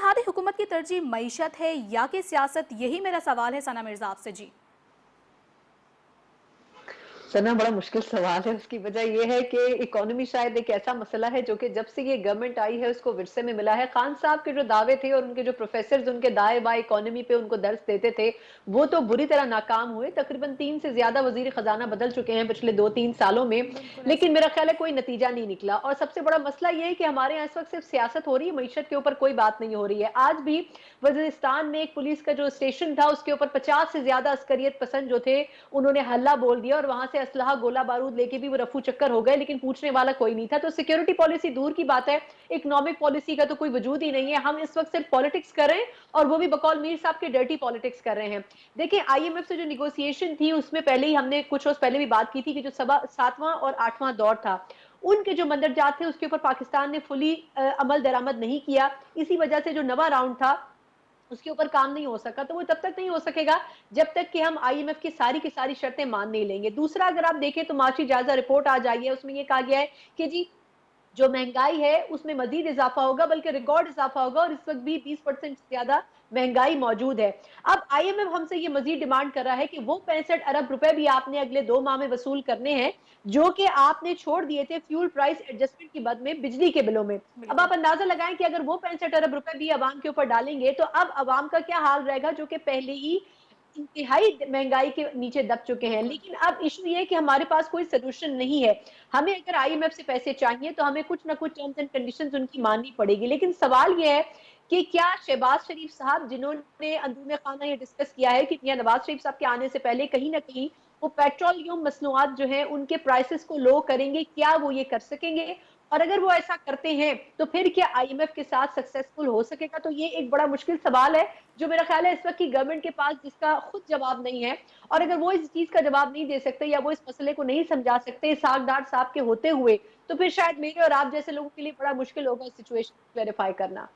इत्तेहादी हुकूमत की तरजीह मईशत है या कि सियासत, यही मेरा सवाल है सना मिर्जा आपसे जी। सना, बड़ा मुश्किल सवाल है। उसकी वजह ये है कि इकोनॉमी शायद एक ऐसा मसला है जो कि जब से ये गवर्नमेंट आई है उसको विरसे में मिला है। खान साहब के जो दावे थे और उनके जो प्रोफेसर्स उनके दाए बाए इकोनॉमी पे उनको दर्स देते थे, वो तो बुरी तरह नाकाम हुए। तकरीबन 3 से ज्यादा वजीर खजाना बदल चुके हैं पिछले 2-3 सालों में, लेकिन मेरा ख्याल है कोई नतीजा नहीं निकला। और सबसे बड़ा मसला ये है कि हमारे यहाँ इस वक्त सिर्फ सियासत हो रही है, मईशत के ऊपर कोई बात नहीं हो रही है। आज भी वजीरिस्तान में एक पुलिस का जो स्टेशन था उसके ऊपर 50 से ज्यादा अस्करियत पसंद जो थे उन्होंने हल्ला बोल दिया और वहां से असलहा गोला बारूद लेके भी वो रफू चक्कर हो गए, लेकिन पूछने वाला कोई नहीं था। तो सिक्योरिटी पॉलिसी दूर की बात है, इकोनॉमिक पॉलिसी का तो कोई वजूद ही नहीं है। हम इस वक्त सिर्फ पॉलिटिक्स कर रहे हैं और वो भी बकौल मीर साहब के डर्टी पॉलिटिक्स कर रहे हैं। देखिए, आईएमएफ से जो निगोसिएशन थी उसमें पहले ही हमने कुछ रोज पहले भी बात की थी कि जो 7वां और 8वां दौर था उनके जो मंदरजात थे उसके ऊपर पाकिस्तान ने फुली अमल दरामद नहीं किया। इसी वजह से जो नवा राउंड था उसके ऊपर काम नहीं हो सका। तो वो तब तक नहीं हो सकेगा जब तक कि हम आईएमएफ की सारी शर्तें मान नहीं लेंगे। दूसरा, अगर आप देखें तो माशी जायजा रिपोर्ट आज आई है, उसमें ये कहा गया है कि जी जो महंगाई है उसमें मजीद इजाफा होगा, बल्कि रिकॉर्ड इजाफा होगा और इस वक्त भी 20% से ज्यादा महंगाई मौजूद है। अब आईएमएफ हमसे ये मजीद डिमांड कर रहा है कि वो 65 अरब रुपए भी आपने अगले 2 माह में वसूल करने हैं जो कि आपने छोड़ दिए थे फ्यूल प्राइस एडजस्टमेंट की बद में बिजली के बिलों में। अब आप अंदाजा लगाएं कि अगर वो 65 अरब रुपए भी अवाम के ऊपर डालेंगे तो अब अवाम का क्या हाल रहेगा, जो कि पहले ही इंतहाई महंगाई के नीचे दब चुके हैं। लेकिन अब इशू ये है कि हमारे पास कोई सोल्यूशन नहीं है। हमें अगर आईएमएफ से पैसे चाहिए तो हमें कुछ ना कुछ टर्म्स एंड कंडीशंस उनकी माननी पड़ेगी। लेकिन सवाल ये है कि क्या शहबाज शरीफ साहब, जिन्होंने अंदरूनी खाना ये डिस्कस किया है कि नवाज शरीफ साहब के आने से पहले कहीं ना कहीं वो पेट्रोलियम मसनूआत जो है उनके प्राइसेस को लो करेंगे, क्या वो ये कर सकेंगे? और अगर वो ऐसा करते हैं तो फिर क्या आईएमएफ के साथ सक्सेसफुल हो सकेगा? तो ये एक बड़ा मुश्किल सवाल है जो मेरा ख्याल है इस वक्त की गवर्नमेंट के पास जिसका खुद जवाब नहीं है। और अगर वो इस चीज का जवाब नहीं दे सकते या वो इस मसले को नहीं समझा सकते सागदार साहब के होते हुए, तो फिर शायद मेरे और आप जैसे लोगों के लिए बड़ा मुश्किल होगा इस सिचुएशन को क्लैरिफाई करना।